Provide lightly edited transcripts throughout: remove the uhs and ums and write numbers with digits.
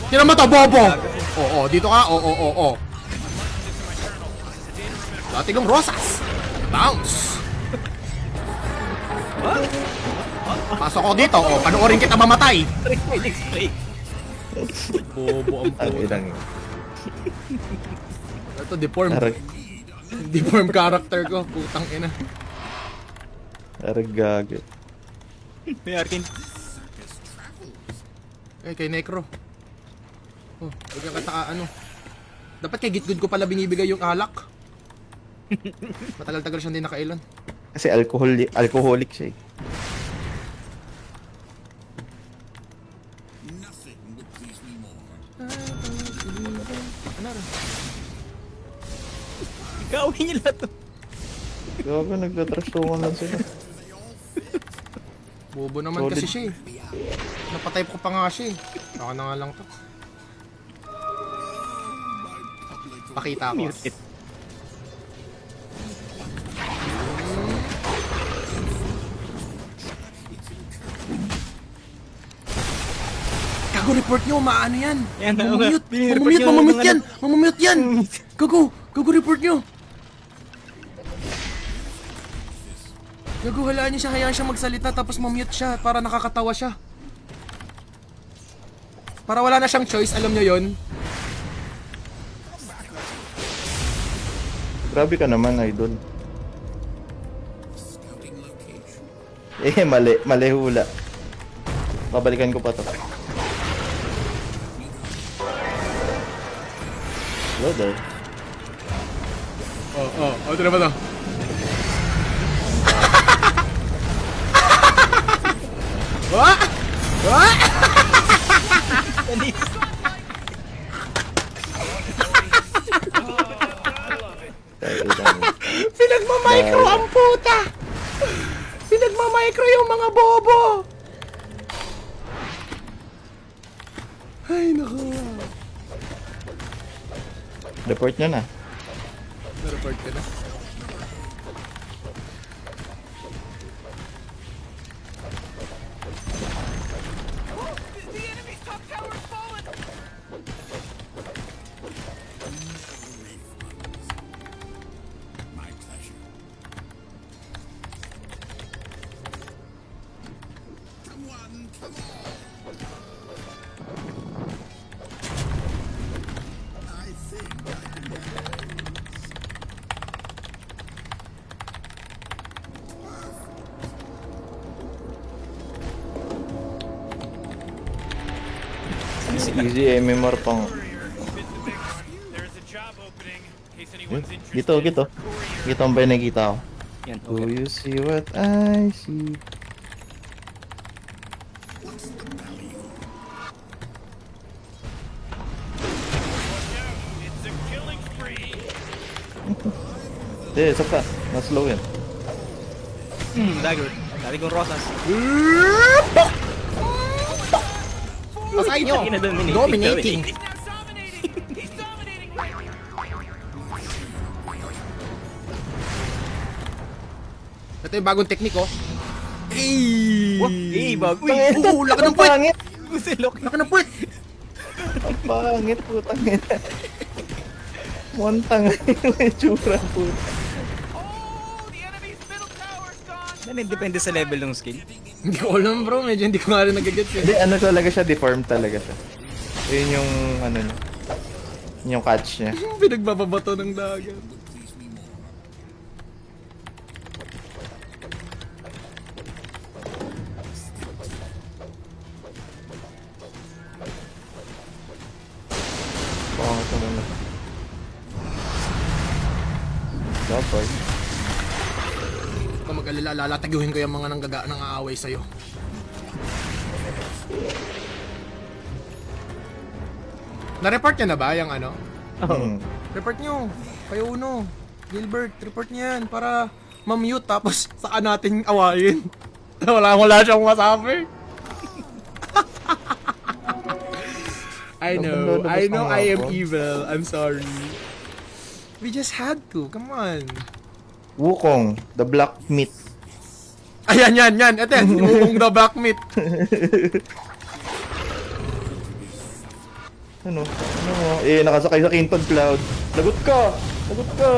Tira mo to, bobo! Oo, dito ka. Oo. Dating Rosas. Bounce. Pasok ko dito. Oh, panoorin kita mamatay. Bobo ang puta. Ito, deform character ko. Putang ina. Aragag. May arkin. Kay Necro. Oh, bigyan ka ano. Dapat kay Gitgood ko pala binibigay yung alak. Matagal-tagal siyang hindi nakailan. Kasi alcoholic siya eh. Ano rin? Gawin niyo lahat to. Gago, nagtatrastungan lang sila. Bobo naman Solid. kasi siya eh. Napatype ko pa nga siya eh. Baka na nga lang to. Pakita ko. Mute it. Gago, report nyo, maano yan. Yan, Mamamute yan. Gago, report nyo. Gago, halaan nyo siya, hayaan siya magsalita tapos mamute siya para nakakatawa siya. Para wala na siyang choice, alam nyo yon. Grabe ka naman, idol. Mali hula. Babalikan ko pa to. Hello there. Ito na ba to? Wah! Pinagmamicro ang puta! Pinagmamicro yung mga bobo! Ay, naku. Report nyo na. Na-report ka na. Easy MMR pang. Gito. Gito ang ba yung nakikita ko? Yan, Do okay. you see what I see? Isa pa. Mas-slow yan. Dagger. Dali kong rosas. Pasay nyo! Dominating! Ito yung bagong teknik oh. Eh, bag. Uy, Laki ng puwet! Pangit! Usilok. Laki ng puwet! Ang pangit, putang ina. Montang yung itsura, puta. Depende sa level ng skill. Hindi ko alam bro, medyo hindi ko nga rin nagagets Hindi, eh. ano talaga siya, deformed talaga siya. Yun yung, ano niya. Yun yung catch niya. Pinagbababato ng dagat. Pangit naman na. Dapat. Huwag ka mag-alala, lalatagyuhin ko yung mga nang aaway sa'yo. Na-report niya na ba yung ano? Hmm. Report nyo. Kayo Uno. Gilbert, report niya yan para ma-mute tapos saka natin awayin. wala siyang masabi. I know I am evil. I'm sorry. We just had to, come on. Wukong, the black meat. Ayan. Ito yan, yung the black meat. Ano? Ano mo? Eh, nakasakay sa Quinton Cloud. Lagot ka! Lagot ka!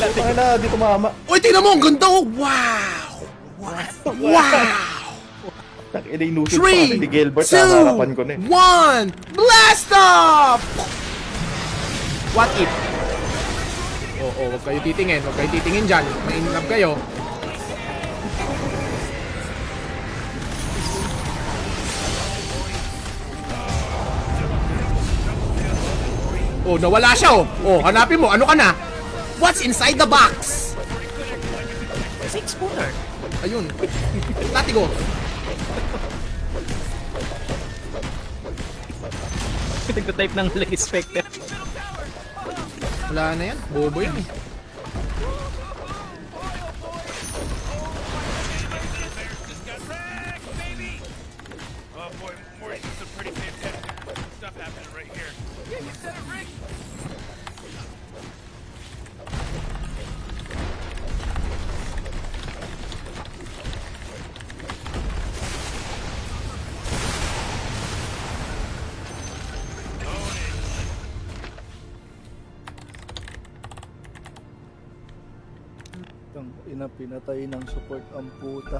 Ay na, di tumama. Uy, tingnan mo, ang ganda oh! Wow! Wow! Takina inusod pa kasi 3, ni Gilbert. 2, Nakaharapan ko na eh. 1, blast off! What if? Oo, huwag kayo titingin. Huwag kayo titingin dyan. Mainlove kayo. Oh, nawala siya oh. Oh, hanapin mo. Ano ka na? What's inside the box? Six footer. Ayun. Latigo. Nagtatype ng Lady Spectre. Wala na yan. Bobo yan eh. Oh boy, more some pretty fantastic stuff happening right here. Yeah, you said it, Rick. Ina, pinatay ng support ang puta.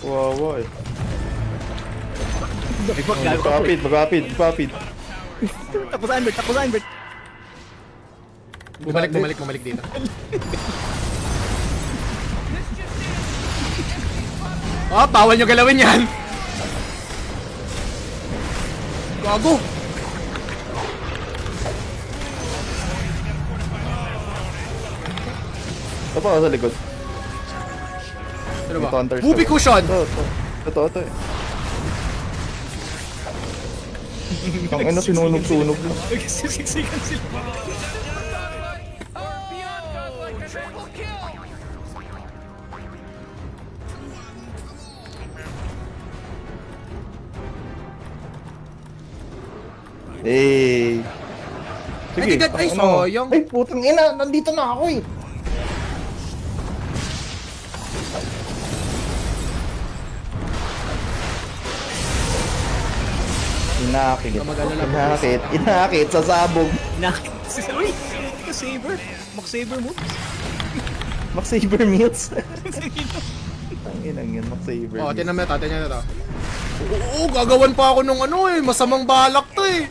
Wawa eh. Magkapit, magkapit, magkapit. Tapos Albert, tapos Albert. Bumalik dito. Oh, bawal nyo galawin yan. Gago. Ito pa ako sa likod. Ano ba? Ito, hunters. Whoopee cushion. Ito eh. Ang ina, sinunog-sunog lang. Siksikan sila. Beyond godlike, a triple kill. Eh. Ay, tigat, ay, sayang. Ay, putang ina, nandito na ako eh. Inakit sa sabog. Uy! Saber! Max-saber mo? Max-saber meals. Ang inang yun, Max-saber Oh, meals. tinan mo ito, tinan mo ito. Oo, gagawan pa ako nung ano eh. Masamang balak to eh.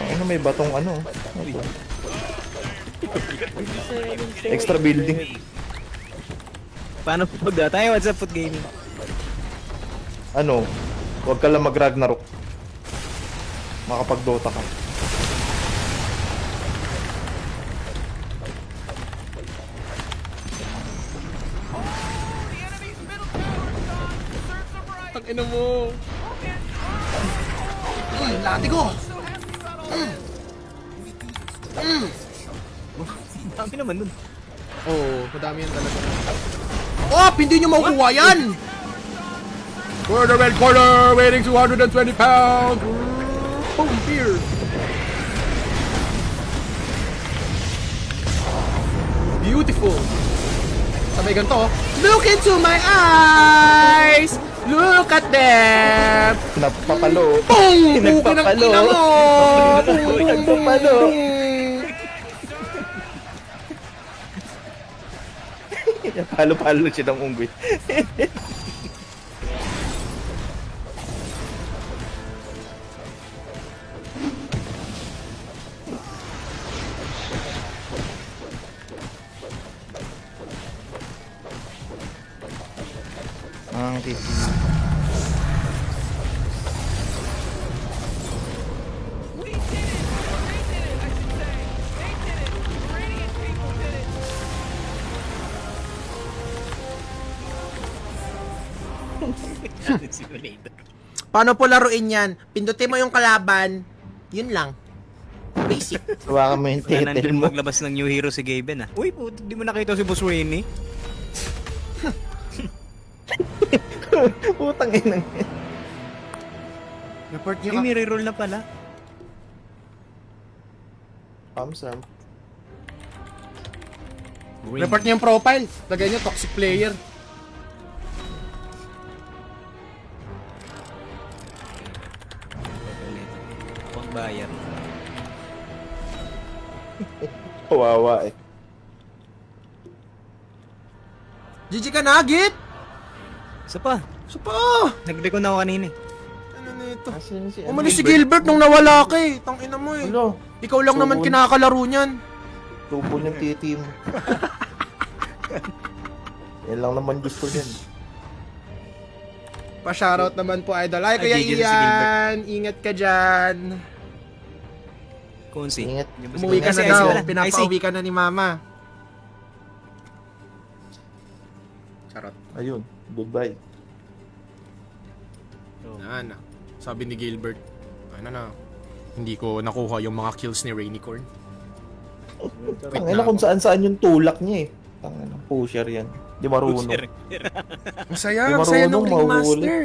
Ang ina, may batong ano. Ito. Extra building. Paano pag tayo? What's up, Foot Gaming? Ano, huwag ka lang mag-Ragnarok. Makapag-Dota ka. Ang ina mo. Lati ko. Dami naman nun. Oo, madami yan talaga. Oh, hindi nyo makukuha yan! For the red corner, weighing 220 pounds. Boom, beer. Beautiful. Sabay ganito. Look into my eyes. Look at them. Pinapapalo. Boom! Pinagpapalo. Ina mo. Pinagpapalo. Palo-palo siya ng unggoy. Ang titi. We did it! They did it, I should say. They did it. The Radiant people did it. Simulator. Paano po laruin yan? Pindutin mo yung kalaban. Yun lang. Basic. Hawakan mo yung Kaya title nandun mo. maglabas ng new hero si Gaben ah. Uy, puto, di mo nakita si Boss Rainy? Putang inang. Report nyo Ay, may reroll na pala. Pamsam. Report niyo yung profile. Lagay niyo toxic player. Huwag bayar. Kawawa eh. GG ka na, Git! Isa pa. So pa! Nag-recon ako kanina eh. Ano nito? Asan si Umalis si Gilbert nung nawala ka eh. Tangina mo eh. Hello. Ikaw lang naman Sugon. kinakalaro niyan. Tubo ng titi mo. Yan lang naman gusto niyan. Pa-shoutout naman po, Idol. Ay, Kuya GG na si Ian. Ingat ka dyan. Kunsi. Ingat. Umuwi ka na IC daw. wala. Pinapauwi ka na ni Mama. Charot. Ayun. Goodbye. Ano? Sabi ni Gilbert, ano na, hindi ko nakuha yung mga kills ni Rainicorn. Tangina kung saan yung tulak niya eh. Tangina, pusher yan. Di marunong. Ang saya, Di ang saya ng marunong, Ringmaster.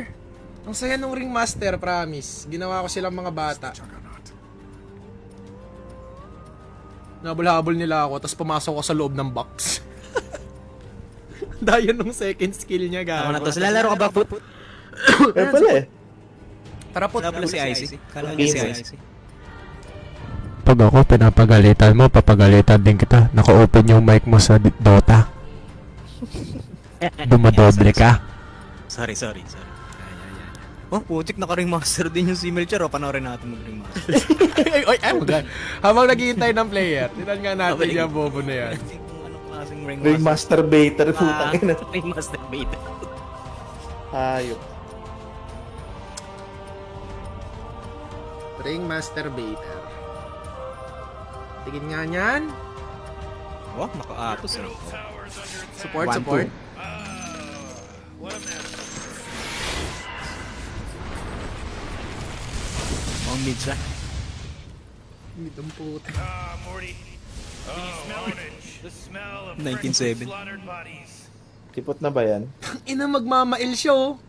Ang saya ng Ringmaster, promise. Ginawa ko silang mga bata. Nabulhabol nila ako, tapos pumasok ko sa loob ng box. Dahil nung second skill niya, Ako na gago. to. Lalaro ka ba, Foot? Eh pala eh. Tara po, Wala pala si IC. Kala ko Game si eh. IC. Pag ako pinapagalitan mo, papagalitan din kita. Naka-open yung mic mo sa Dota. Dumadoble ka. Sorry. Oh, putik naka-ringmaster din yung si Melchor. O, panoorin natin mag-ringmaster. ay, maganda. Habang naghihintay ng player, tinan nga natin yung bobo na yan. Kung anong klaseng ringmaster. Ringmaster baiter. Putang ina. Ringmaster beta. Hayop. Ringmaster Baiter. Tingin nga niyan. Oh, naka-atos eh. Towers under attack. Support, 1-2. support. What a mess. Ang mid siya. Mitong puta. Morty. The smell orange. The smell of 19-7. slaughtered bodies. Sipot na ba yan? Ina magmamail siya oh.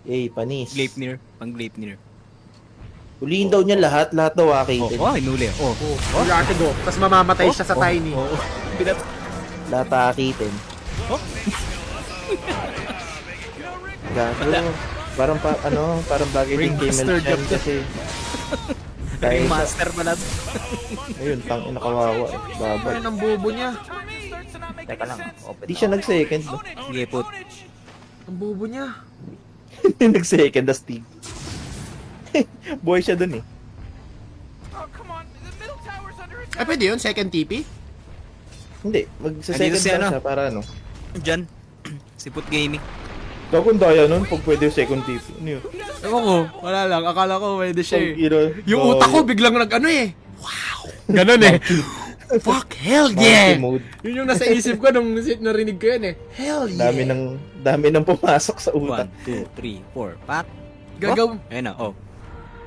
Eh, panis. Gleipnir. Pang Gleipnir. Huliin daw niya lahat daw Oh, akin. hinuli. Oh. Oh, Rakido. Tapos mamamatay siya sa tiny. Lahat akitin. Gago. Parang parang bagay din kay Ringmaster Melchan job. kasi. Dahil sa, Ringmaster pala. ayun, tang ina kawawa eh. Babay. Ayun ang bobo niya. Teka lang, open Di siya nag-second. No? Sige, Put. Ang bobo niya. Nag-second, the Steve. Boy siya dun eh. Oh, come on. The middle tower's under Ay, pwede yun? Second TP? Hindi, mag-second Andito si lang ano? siya para ano. Diyan. Si Put Gaming. Gagong daya nun pag pwede yung second TP. Ano yun? Ewan ko. Wala lang. Akala ko pwede siya eh. Yung Daya. utak ko biglang nag-ano eh. Wow. Ganon eh. Fuck, hell yeah. Monkey mode. Yun yung nasa isip ko nung narinig ko yun eh. Hell yeah. Dami nang pumasok sa utak. 1, 2, 3, 4. Pat. Gagaw Oh, ayun na. Oh.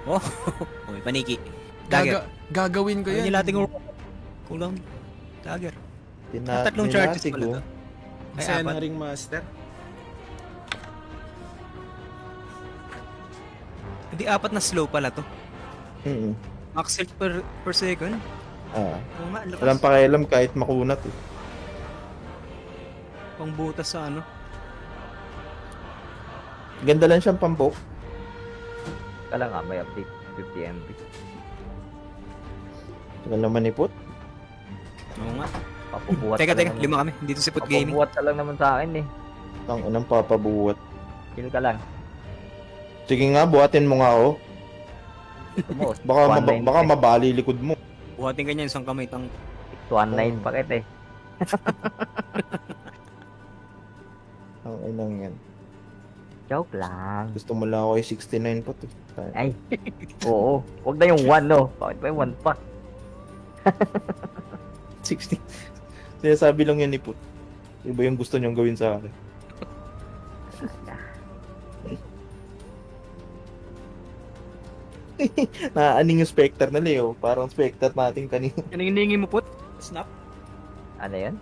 Oh. Okay, paniki. Dagger. gagawin ko Ayun yan. yung lating kulang. Dagger. Tatlong charges pala to. Ay, Saya apat. ng Ringmaster. Hindi, apat na slow pala to. Mm. Max health per second. Ah. Oo nga, lakas. Walang pakialam kahit makunat eh. Pang butas sa ano. Ganda lang siyang pampok. Kala nga, may update 50 MB. Tagal naman ipot. Oo nga. Papabuhat Teka, ka lang lima kami. Dito si Put Gaming. Papabuhat ka lang naman sa akin eh. Tang unang papabuhat. Kill ka lang. Sige nga, buhatin mo nga ako. Ito mo, Baka mabali likod mo. Buhatin ka niya isang kamay tang 619 paket eh. Ang inang yan. Joke lang. Gusto mo lang ako ay 69 pa to. Ay, oo. Huwag na yung 1 no. Bakit pa yung 1 pa? 60. Sinasabi lang yan ni Put. Iba yung gusto niyong gawin sa akin. Naaaning yung Spectre na Leo. Parang Spectre natin kanina. Ano yung hiningi mo, Put? Snap? Ano yan?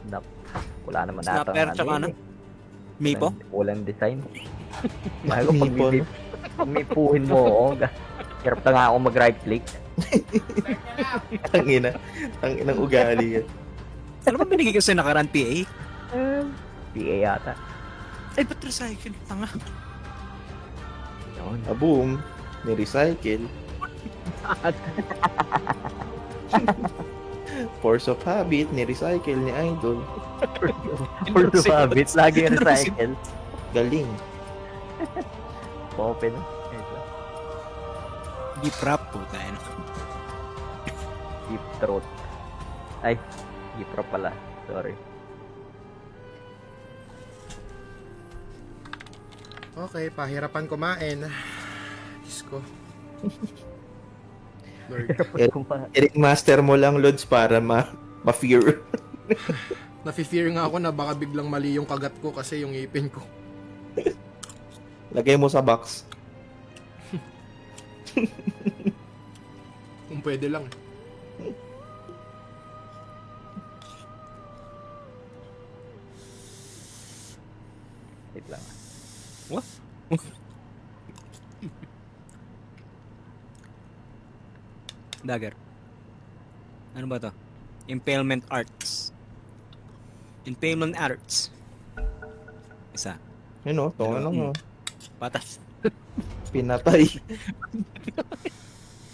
Snap. Wala naman ata. Snapper, tsaka ano? Mipo? Walang design. Mahal ko Mipo, no? pag mipuhin mo, oo. Hirap na nga ako mag-right click. Tangina. Tanginang ugali yan. Ano ba binigay ko sa'yo nakaraan, PA? PA yata. Ay, ba't recycle? Tanga. Yun. Boom. Ni-recycle. Force of habit, ni-recycle ni Idol. For the habit, lagi yung recycle. Galing. Open. Deep rap po tayo. Deep throat. Ay, deep throat pala. Sorry. Okay, pahirapan kumain. Diyos ko. Lord. I-ring master mo lang, Lods, para ma-fear. Nafe-fear nga ako na baka biglang mali yung kagat ko kasi yung ipin ko. Lagay mo sa box. Kung pwede lang. Wait lang. What? Dagger. Ano ba to? Impalement Arts. Impalement Arts. Isa. Yun o, ito ano mo. Patas. Pinatay.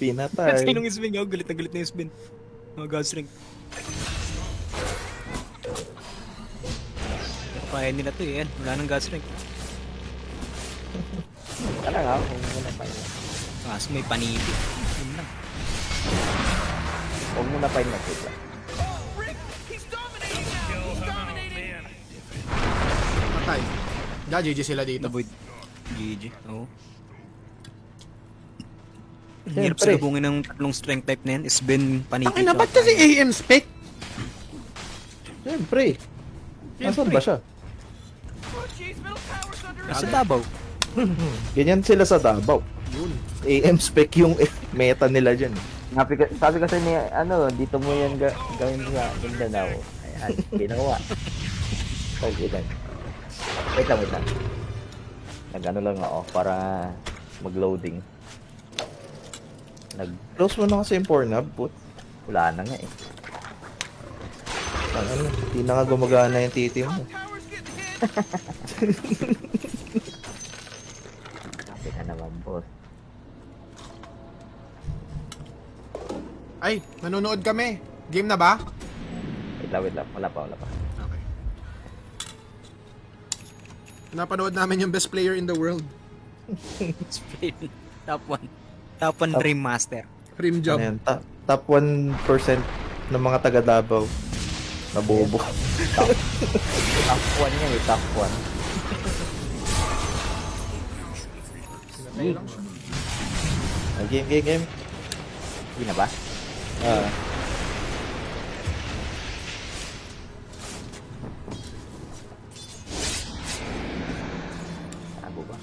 Pinatay. Sinong spin? Oh, galit na yung spin. Oh, God's ring. Kaya nila to eh. Wala nang God's ring. Wala nga, kung muna pa yun. Kaso may panili. Yun lang. Huwag muna pa yun mag-wait lang. Rick, he's dominating now. He's dominating. Patay. GG sila dito. Avoid. GG. Oo. Siyempre. Hirap salubungin ng tatlong strength type na yan. Is been paniki. Ay, na ba't kasi AM spec? Siyempre. Nasaan ba siya? Oh, jeez, middle tower's under Nasa Davao. Ganyan sila sa Davao. Yun. AM spec yung meta nila dyan. Sabi kasi ni, dito mo yan gawin sa Mindanao. Ayan, ginawa. Okay lang. Wait lang. Nag-ano lang ako para mag-loading. Close mo na kasi yung Pornhub, put. Wala na nga eh. Ano, hindi na nga gumagana yung titi mo. tower's getting hit. Sabi ka naman, boss. Ay, nanonood kami. Game na ba? Wait lang. Wala pa. Okay. Napanood namin yung best player in the world. Spin. Top 1. Top 1 Dream Master. Rim job. Ano yan, top 1% ng mga taga Davao. Nabobo. Top 1 nga eh, top 1. Game. Hindi na ba? Tago ba?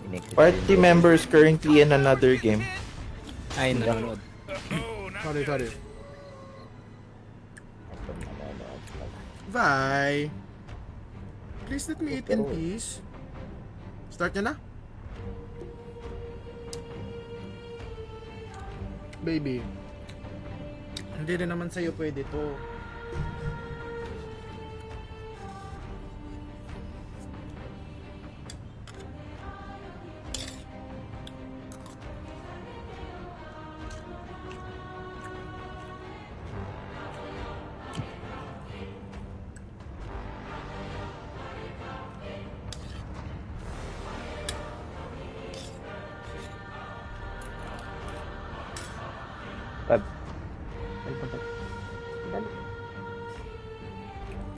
In-exit Party yung- members currently in another game. Ay, nanonood. Oh, not Sorry. Bye. Please let me eat in peace. Start nyo na. Baby. Hindi rin naman sa'yo pwede to.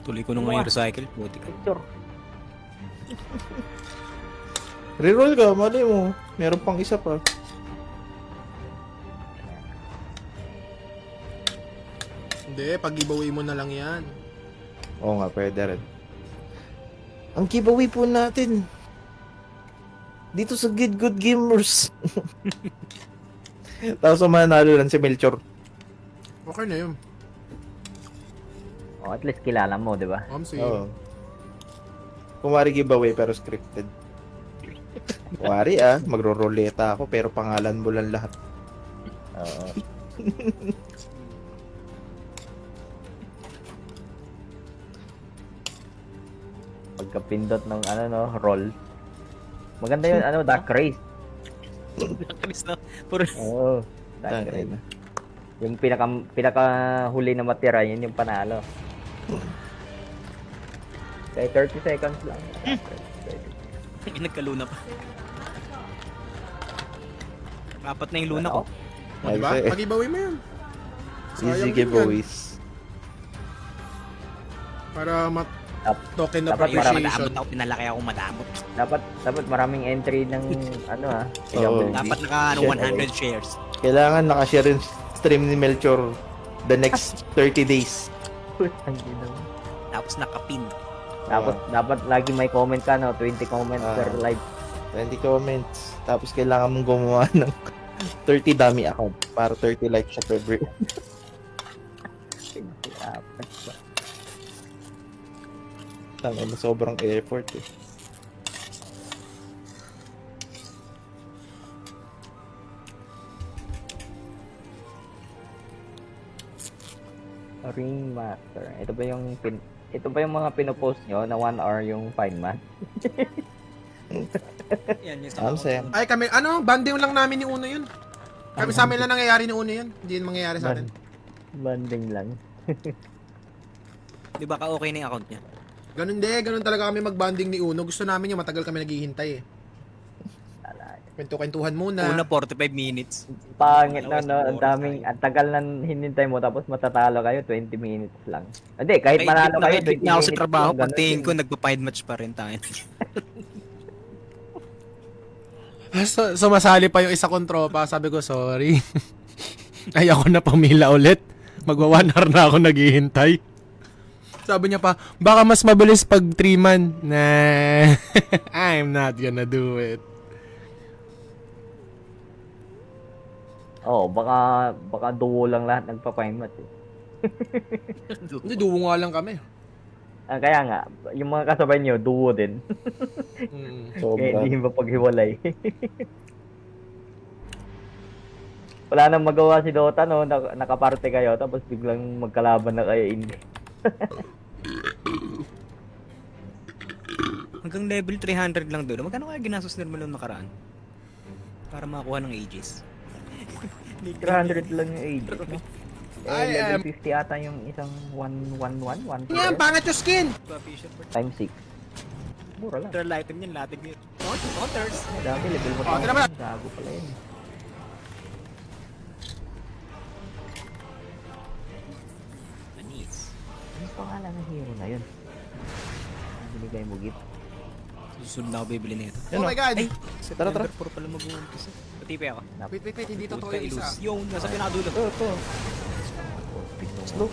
Tuloy ko nung ngayon recycle. Buti ka. Picture. Reroll ka, mali mo. Meron pang isa pa. Hindi, pag-giveaway mo na lang yan. Oo nga, pwede rin. Ang giveaway po natin dito sa Good Gamers. Tapos manalo lang si Melchor. Okay na yun. Oh, at least kilala mo, di ba? Omsi. Oo. Kumari giveaway pero scripted. Kumari magro-roleta ako pero pangalan mo lang lahat. Oo. Pagkapindot ng ano no, roll. Maganda yun, ano, Dark Race. Nakalis na. Puro Oo, Dark Tangin Race. na. Yung pinaka huli na matira, yun yung panalo. Kaya 30 seconds lang. nagkaluna pa. Apat na yung luna ko. O, diba? Ayos eh. Pag-giveaway mo yun. Easy Sayang din yan. giveaways. Para token na Dapat Ayun, appreciation. madamot ako. Pinalaki ako madamot. Dapat maraming entry ng ano Oo. AWD. Dapat naka 100 shares. Kailangan nakashare yung stream ni Melchor the next 30 days. Ang ginawa. Tapos nakapin. Dapat lagi may comment ka, no? 20 comments Ah. per live. 20 comments. Tapos kailangan mong gumawa ng 30 dummy account para 30 likes siya per break. Apat pa. Tangin na sobrang effort eh. Ring Master. Ito ba yung mga pinopost nyo na 1 hour yung Feynman? Yan, yung Ano sa'yo? Ay kami, banding lang namin ni Uno yun. Kami sa amin lang nangyayari ni Uno yun. Hindi yun mangyayari sa atin. Banding lang. Di ba ka-okay na yung account niya? Ganun talaga kami mag-banding ni Uno. Gusto namin yung matagal kami naghihintay eh. Kwento-kwentuhan muna. Una 45 minutes. Pangit na, no? Ang tagal na hinintay mo tapos matatalo kayo 20 minutes lang. Hindi, kahit manalo kayo 20 na ako minutes sa trabaho, lang, pag ganun tingin din. ko, nagpa-find match pa rin tayo. Sumasali pa yung isa kong tropa. Sabi ko, sorry. Ay, ako na pumila ulit. Magwa 1 hour na ako naghihintay. Sabi niya pa, baka mas mabilis pag 3-man. Nah, I'm not gonna do it. Oo, baka duo lang lahat nagpa-find match eh. Hindi, duwo nga lang kami. Kaya nga, yung mga kasabay nyo, duo din. Mm. Kaya Sobra. hindi mapaghiwalay. Wala nang magawa si Dota, no? Nakaparte kayo, tapos biglang magkalaban na kayo. Hindi. Hanggang level 300 lang doon. Magkano kaya ginastos nila nung nakaraan? Para makakuha ng ages. 300 lang yung age, no? Ay, Level 50 ata yung isang 111, 1 Yan, pangat yung skin! times 6. Mura lang. Turtle item yan, latig yun. Counters! Dami, level mo Oh, tira mo na. Gago pala yun. Manis. Ano pangalan ng hero na yun? Ang binigay mo gift. Susunod na ako bibili nito. Oh my god! September 4 pala mag-uumpisa. Patipe ako. Wait, hindi totoo yung isa. Yung nasa pinakadulo. Ito. Slow.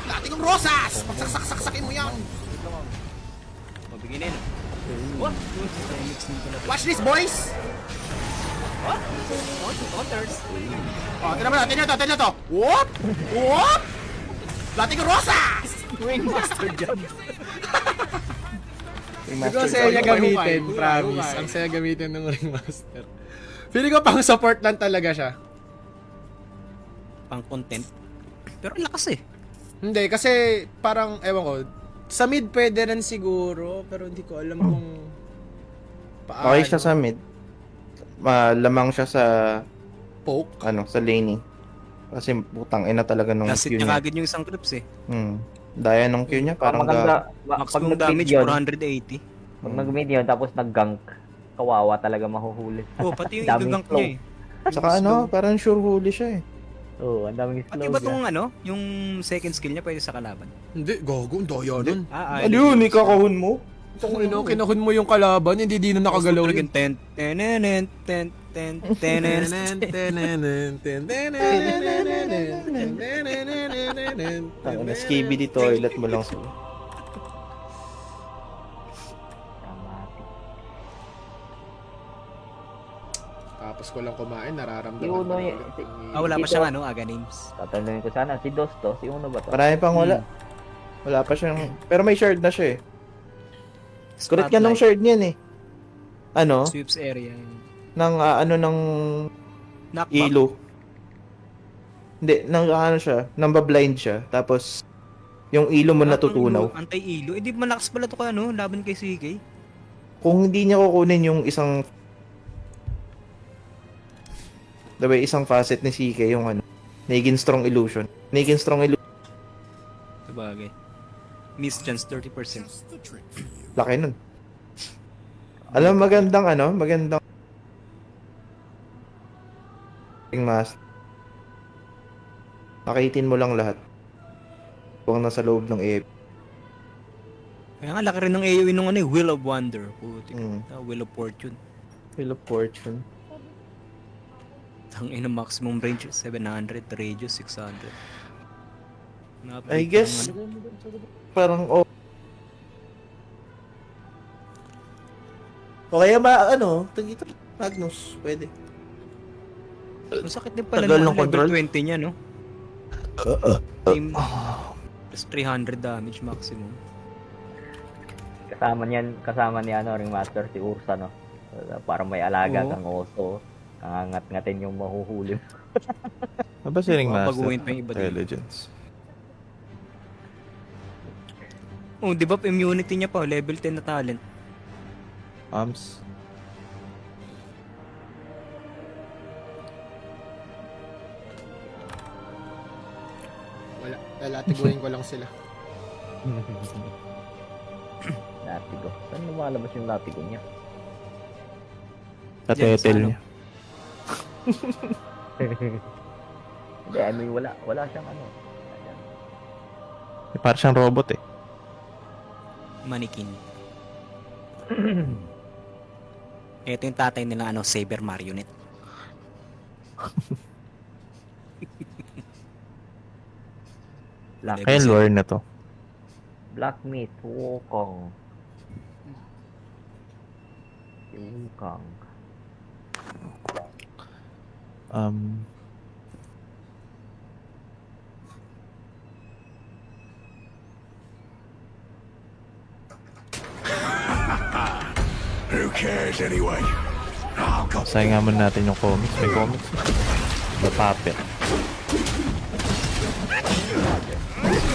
Lating ng rosas! Pagsaksak-saksakin mo yan! Mabigay na yun. What? Mix din pala. Watch this, boys! What? Counters! Oh, tingnan to! Whoop! Whoop! Lating ng rosas! Wingmaster jump. Ito ang saya gamitin, promise. Ang saya gamitin ng Ringmaster. Feeling ko pang support lang talaga siya. Pang content. Pero ang lakas eh. Hindi, kasi parang, ewan ko, sa mid pwede rin siguro, pero hindi ko alam kung paano. Okay siya sa mid. Lamang siya sa poke. sa laning. Kasi putang ina talaga nung Nasit Q niya niya. kagad yung isang clips eh. Daya nung Q niya parang maganda, Max pag mong nag-mid damage yun, 480. pag nag-mid yun, tapos nag-gank, kawawa talaga mahuhuli. Oh, pati yung Daming igagank niya eh. Saka parang sure huli siya eh. Oo, ang daming Pati slow ba niya. itong yung second skill niya pwede sa kalaban? Hindi, gago, ang daya nun. Ano yun? Ikakahun mo? Kinahun mo yung kalaban, hindi di na nakagalaw yun. Ten, ten, ten, ten, ten, ten, Tangina, skibidi toilet mo lang sila. Tapos ko lang kumain, nararamdaman Si Uno ko yun. ulit ang Ah, wala pa Dito. siyang aga names. Tatanungin ko sana, si Dos to, si Uno ba to? Marami pang wala. Wala pa siyang... Pero may shard na siya eh. Kulit ka nung shard niyan eh. Ano? Sweeps area. ng ng Knockback. ilo. Hindi, nang ano siya, namba-blind siya. Tapos, yung ilo mo natutunaw. Anti-ilo. Eh, di malakas pala to kay ano, laban kay CK. Kung hindi niya kukunin yung isang diba, isang facet ni CK, yung Nagin Strong Illusion. Nagin Strong Illusion, Sabagay. Miss chance 30%. laki nun. Alam, magandang mas pakitin mo lang lahat. Kung nasa loob ng AFK. Kaya nga, laki rin ng AoE nung Wheel of Wonder. Putik. Wheel of Fortune. Wheel of Fortune. Ang ina maximum range 700, radius 600. I guess, parang, o kaya ito, Magnus, pwede. Ang sakit din pala Tagal ng ng control. level 20 niya, no? Team, plus 300 damage maximum. Kasama ni Ringmaster si Ursa, no? Para may alaga Oo. kang oso. Kangangat-ngatin yung mahuhuli. Aba si Ringmaster? Babaguhin pa yung iba din. Intelligence. Oh, di ba immunity niya pa, level 10 na talent. Arms. Wala. Lalatiguin ko lang sila. Latigo. Saan lumalabas yung latigo niya? Diyan, sa Katetel ano? niya. Hindi, I mean, wala siyang ano. Ayan. Parang siyang robot eh. Mannequin. Ito yung tatay nila, Saber Marionette. Black, Kaya lore na to. Black Myth, Wukong. Si Wukong. Who cares anyway? Sayang muna natin yung comics. May comics. The Puppet.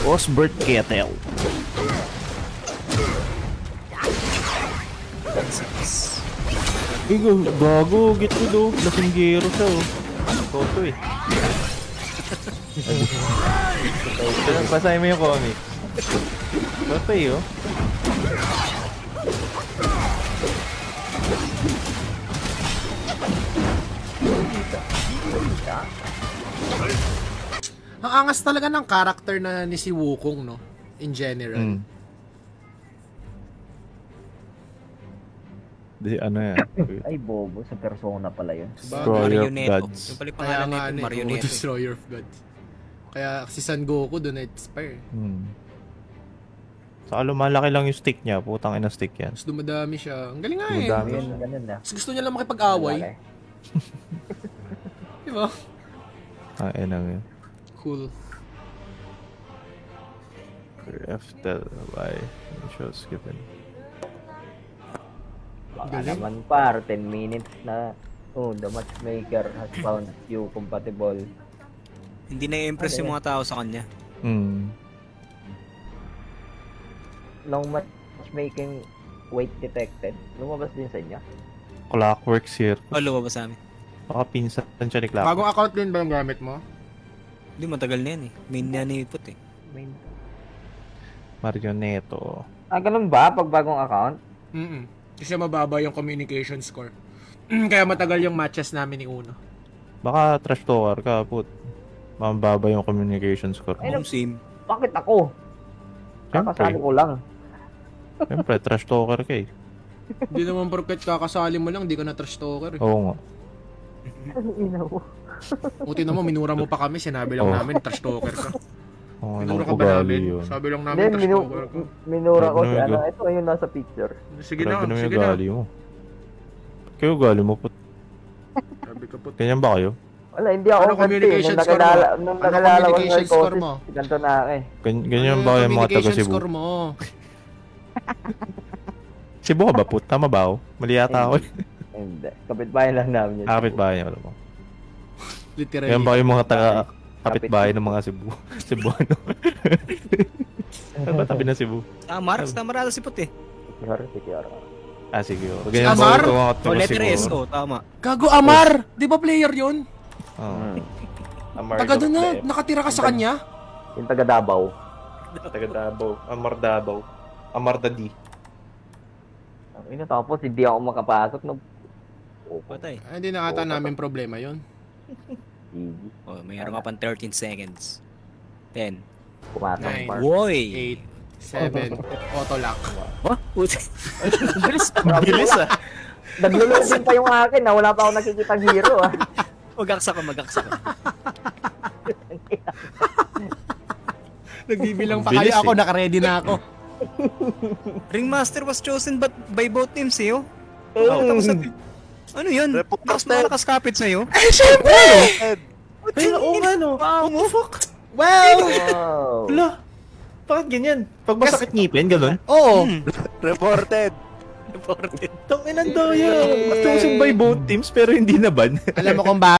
Osbert Kettle. Gago, get ko do. Lasinggero siya oh. Toto eh. Basahin mo yung comics. Toto eh oh. Ang angas talaga ng character na ni si Wukong, no? In general. Di ano yan. Ay, bobo. Sa persona pala yun. Destroyer of Marionetto. Gods. Yung pala yung Kaya pangalan nga nito, ano, Marionetto. Destroyer of Gods. Kaya si Son Goku doon na-inspire. Saka lumalaki lang yung stick niya. Putang ina stick yan. Tapos dumadami siya. Ang galing nga eh. Dumadami. Ganun, ganun na. Mas gusto niya lang makipag-away. Di ba? Ah, ina yun. Cool. After by shows given. Baka naman par, 10 minutes na. Oh, the matchmaker has found you compatible. Hindi na-impress yung mga tao sa kanya. Long matchmaking weight detected. Lumabas din sa inyo. Clockwork Circus. Oh, lumabas sa amin. Baka pinsan siya ni Clockwork. Bagong account din ba yung gamit mo? Hindi, matagal na yan eh. Main na nipot eh. Marionetto. Ah, ganun ba? Pag bagong account? Kasi mababa yung communication score. Kaya matagal yung matches namin ni Uno. Baka trash talker ka, put. Mababa yung communication score. Ay, Home sim. Bakit ako? Kakasali Siyempre. ko lang. Siyempre, trash talker ka eh. Hindi naman porket kakasali mo lang, di ka na trash talker. Oo nga. Ina mo. Buti naman, minura mo pa kami, sinabi lang Oh. namin, trash talker ka. Oo, Minura anong ka ba ugali namin? yun. Sabi lang Hindi, namin, trash talker ka. minura ko si Grabe ano. naman Ito yung nasa picture. Sige na, Grabe naman yung sige na. ugali mo. Kayo ugali mo, put. Sabi ka po. Ganyan ba kayo? Wala, hindi ako Ano communication score mo? Nung Ano nakalala ko communication ng score narcosis, mo? ganito na ako eh. Ganyan ba kayo mga taga Communication Cebu? score mo. Cebu ka ba, put? Tama ba ako? Mali yata ako eh. Hindi. Kapitbahay lang namin yun. Kapit-bahay niya, alam mo. Literally. Yan ba yung mga taga kapit-bahay ng mga Cebu? Cebuano. Ano ba tabi ng Cebu? Tamar? Tamar ata si Puti. Secure. Ah, sige. oh. Si Amar? O, letter S. O, tama. Gago, Amar! Di ba player yun? Oo. Taga doon na, nakatira ka sa kanya? Yung taga Davao. Taga Davao. Amar Davao. Amar Dadi. Tapos hindi ako makapasok. Patay. Ay, hindi na ata namin problema yun. Easy. O, mayroon ka pang 13 seconds. 10. Pumasok Nine. park. Woy! 8, 7, auto lock. Oh, puti. Bilis. Bilis ah. Naglo-loading pa yung akin na wala pa ako nakikita hero ah. Magaksa ka. Nagbibilang pa Bilis kayo ako, eh. nakaready na ako. Ringmaster was chosen by both teams, eh, oh. Oh. Tapos ano yun? Tapos malakas kapit sa'yo? Eh, syempre! Ay, oo nga no. What the fuck? Well, Wow. Wala. Bakit ganyan? Pag masakit ngipin, ganun? oo. Reported. Tang inang daya. Chosen by both teams pero hindi na ban. Alam mo kung bakit?